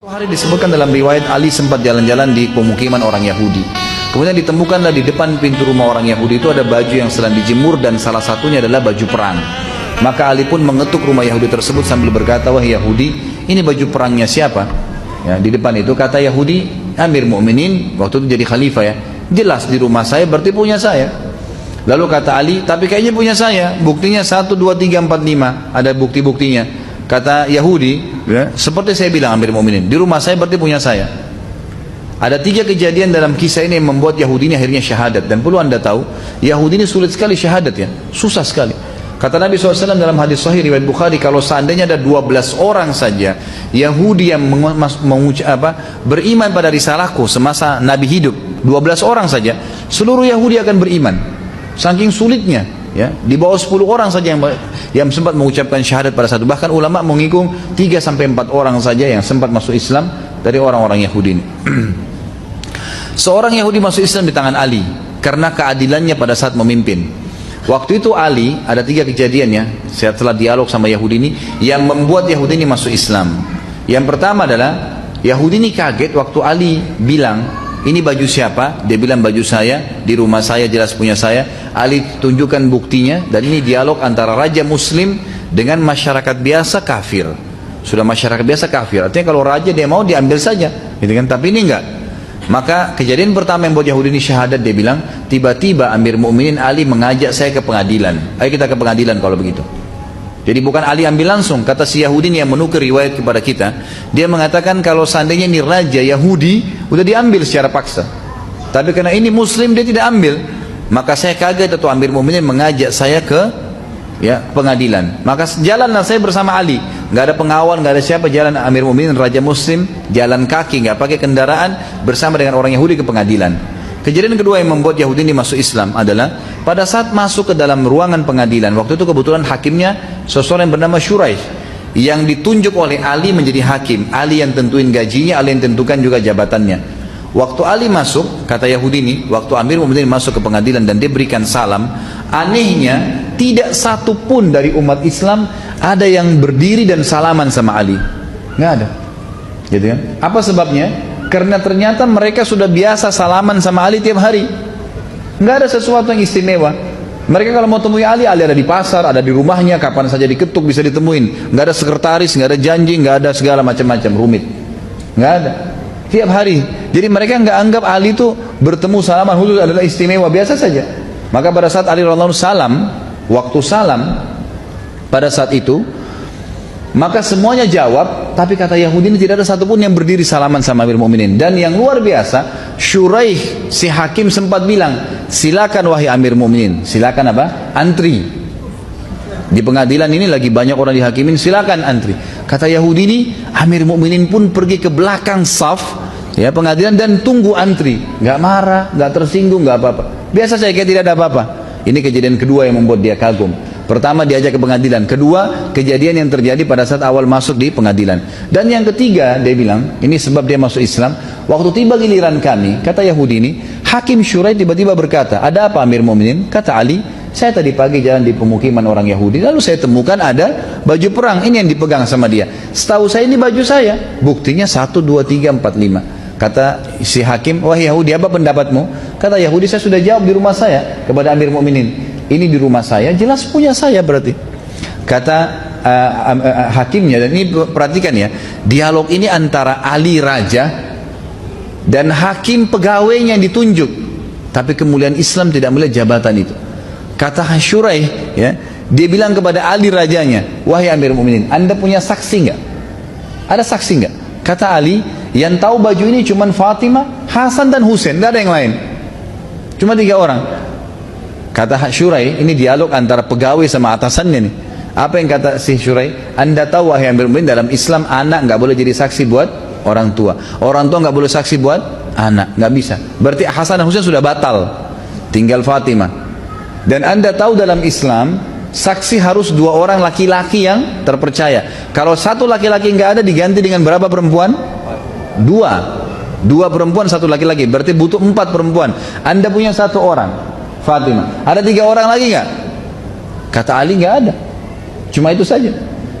Hari disebutkan dalam riwayat Ali sempat jalan-jalan di pemukiman orang Yahudi. Kemudian ditemukanlah di depan pintu rumah orang Yahudi itu ada baju yang sedang dijemur dan salah satunya adalah baju perang. Maka Ali pun mengetuk rumah Yahudi tersebut sambil berkata, "Wahai Yahudi, ini baju perangnya siapa?" Ya, di depan itu kata Yahudi, "Amir Mukminin," waktu itu jadi khalifah ya. "Jelas di rumah saya, berarti punya saya." Lalu kata Ali, "Tapi kayaknya punya saya. Buktinya 1, 2, 3, 4, 5. Ada bukti-buktinya." Kata Yahudi, ya, "Seperti saya bilang Amir Mukminin, di rumah saya berarti punya saya." Ada 3 kejadian dalam kisah ini yang membuat Yahudi ini akhirnya syahadat. Dan perlu anda tahu, Yahudi ini sulit sekali syahadat ya, susah sekali. Kata Nabi SAW dalam hadis sahih riwayat Bukhari, kalau seandainya ada 12 orang saja Yahudi yang beriman pada risalahku semasa Nabi hidup, 12 orang saja, seluruh Yahudi akan beriman. Saking sulitnya, ya, di bawah 10 orang saja yang sempat mengucapkan syahadat pada satu. Bahkan ulama menghitung 3-4 orang saja yang sempat masuk Islam dari orang-orang Yahudi ini. Seorang Yahudi masuk Islam di tangan Ali karena keadilannya pada saat memimpin. Waktu itu Ali, ada 3 kejadiannya setelah dialog sama Yahudi ini yang membuat Yahudi ini masuk Islam. Yang pertama adalah Yahudi ini kaget waktu Ali bilang, "Ini baju siapa?" Dia bilang, "Baju saya, di rumah saya, jelas punya saya." Ali tunjukkan buktinya, dan ini dialog antara raja muslim dengan masyarakat biasa kafir. Sudah masyarakat biasa kafir, artinya kalau raja dia mau diambil saja, gitu kan? Tapi ini enggak. Maka kejadian pertama yang buat Yahudi ini syahadat, dia bilang, tiba-tiba Amir Mukminin Ali mengajak saya ke pengadilan. "Ayo kita ke pengadilan kalau begitu." Jadi bukan Ali ambil langsung, kata si Yahudi ini yang menukar riwayat kepada kita. Dia mengatakan kalau seandainya ini raja Yahudi, udah diambil secara paksa. Tapi karena ini Muslim dia tidak ambil. Maka saya kaget atau Amir Mukminin mengajak saya ke pengadilan. Maka jalanlah saya bersama Ali. Nggak ada pengawal, nggak ada siapa, jalan Amir Mukminin raja Muslim, jalan kaki, nggak pakai kendaraan, bersama dengan orang Yahudi ke pengadilan. Kejadian kedua yang membuat Yahudi ini masuk Islam adalah pada saat masuk ke dalam ruangan pengadilan. Waktu itu kebetulan hakimnya seseorang yang bernama Shuraih, yang ditunjuk oleh Ali menjadi hakim. Ali yang tentuin gajinya, Ali yang tentukan juga jabatannya. Waktu Ali masuk, kata Yahudi ini, waktu Amir Mukminin masuk ke pengadilan dan dia berikan salam, anehnya tidak satu pun dari umat Islam ada yang berdiri dan salaman sama Ali. Nggak ada, gitu kan? Apa sebabnya? Karena ternyata mereka sudah biasa salaman sama Ali tiap hari. Nggak ada sesuatu yang istimewa. Mereka kalau mau temui Ali, Ali ada di pasar, ada di rumahnya, kapan saja diketuk bisa ditemuin. Nggak ada sekretaris, nggak ada janji, nggak ada segala macam-macam rumit. Nggak ada. Tiap hari. Jadi mereka nggak anggap Ali itu bertemu salaman khusus adalah istimewa, biasa saja. Maka pada saat Ali radhiyallahu anhu salam, waktu salam pada saat itu, maka semuanya jawab, tapi kata Yahudi ini tidak ada satupun yang berdiri salaman sama Amir Mukminin. Dan yang luar biasa, Shuraih si hakim sempat bilang, "Silakan wahai Amir Mukminin, silakan apa? Antri. Di pengadilan ini lagi banyak orang dihakimin, silakan antri." Kata Yahudi ini, Amir Mukminin pun pergi ke belakang saf ya pengadilan dan tunggu antri. Nggak marah, nggak tersinggung, nggak apa-apa. Biasa saya kayak tidak ada apa-apa. Ini kejadian kedua yang membuat dia kagum. Pertama diajak ke pengadilan, kedua kejadian yang terjadi pada saat awal masuk di pengadilan. Dan yang ketiga dia bilang, ini sebab dia masuk Islam. Waktu tiba giliran kami, kata Yahudi ini, Hakim Shuraih tiba-tiba berkata, "Ada apa Amir Mukminin?" Kata Ali, "Saya tadi pagi jalan di pemukiman orang Yahudi, lalu saya temukan ada baju perang, ini yang dipegang sama dia. Setahu saya ini baju saya, buktinya 1, 2, 3, 4, 5. Kata si hakim, "Wahai Yahudi, apa pendapatmu?" Kata Yahudi, "Saya sudah jawab di rumah saya kepada Amir Mukminin. Ini di rumah saya, jelas punya saya berarti." Kata hakimnya, dan ini perhatikan ya, dialog ini antara Ali raja dan hakim pegawainya yang ditunjuk. Tapi kemuliaan Islam tidak melihat jabatan itu. Kata Shuraih, ya, dia bilang kepada Ali rajanya, "Wahai Amir Mukminin, Anda punya saksi enggak? Ada saksi enggak?" Kata Ali, "Yang tahu baju ini cuma Fatimah, Hasan dan Husain, tidak ada yang lain. Cuma 3 orang." Kata Shuraih, ini dialog antara pegawai sama atasannya nih. Apa yang kata si Shuraih? "Anda tahu wahai Amir Mukminin, dalam Islam anak nggak boleh jadi saksi buat orang tua. Orang tua nggak boleh saksi buat anak, nggak bisa. Berarti Hasan dan Husain sudah batal, tinggal Fatimah. Dan Anda tahu dalam Islam saksi harus 2 orang laki-laki yang terpercaya. Kalau 1 laki-laki nggak ada, diganti dengan berapa perempuan? 2 perempuan, 1 laki-laki. Berarti butuh 4 perempuan. Anda punya 1 orang, Fatimah. Ada 3 orang lagi nggak?" Kata Ali, "Nggak ada. Cuma itu saja."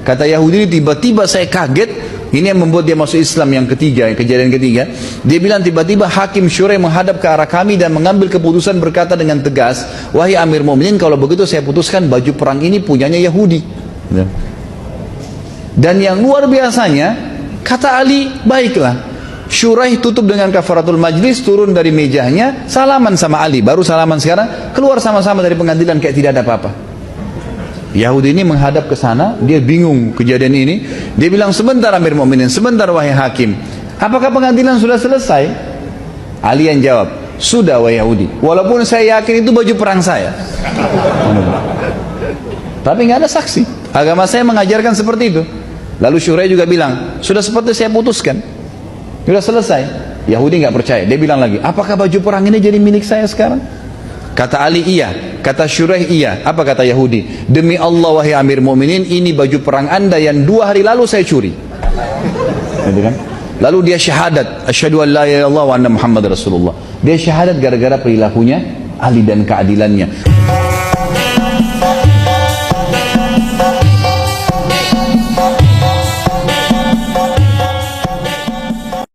Kata Yahudi, "Tiba-tiba saya kaget Ini yang membuat dia masuk Islam yang ketiga, kejadian ketiga. Dia bilang tiba-tiba Hakim Syurai menghadap ke arah kami dan mengambil keputusan berkata dengan tegas, wahai Amir Mu'minin, kalau begitu saya putuskan baju perang ini punyanya Yahudi. Dan yang luar biasanya, kata Ali, baiklah. Syurai tutup dengan kafaratul majlis, turun dari mejanya, salaman sama Ali, baru salaman sekarang, keluar sama-sama dari pengadilan kayak tidak ada apa-apa. Yahudi ini menghadap ke sana, dia bingung kejadian ini. Dia bilang, sebentar Amir Mu'minin, sebentar wahai hakim. Apakah pengadilan sudah selesai? Ali yang jawab, sudah wahai Yahudi. Walaupun saya yakin itu baju perang saya. Tapi nggak ada saksi. Agama saya mengajarkan seperti itu. Lalu Syurai juga bilang, sudah seperti saya putuskan. Sudah selesai. Yahudi nggak percaya. Dia bilang lagi, apakah baju perang ini jadi milik saya sekarang? Kata Ali, iya. Kata Syurai, iya. Apa kata Yahudi? Demi Allah wahai Amir Mu'minin, ini baju perang anda yang 2 hari lalu saya curi. Gitu kan? Lalu dia syahadat, asyhadu an la ilaha illallah wa anna Muhammad Rasulullah. Dia syahadat gara-gara perilakunya Ali dan keadilannya.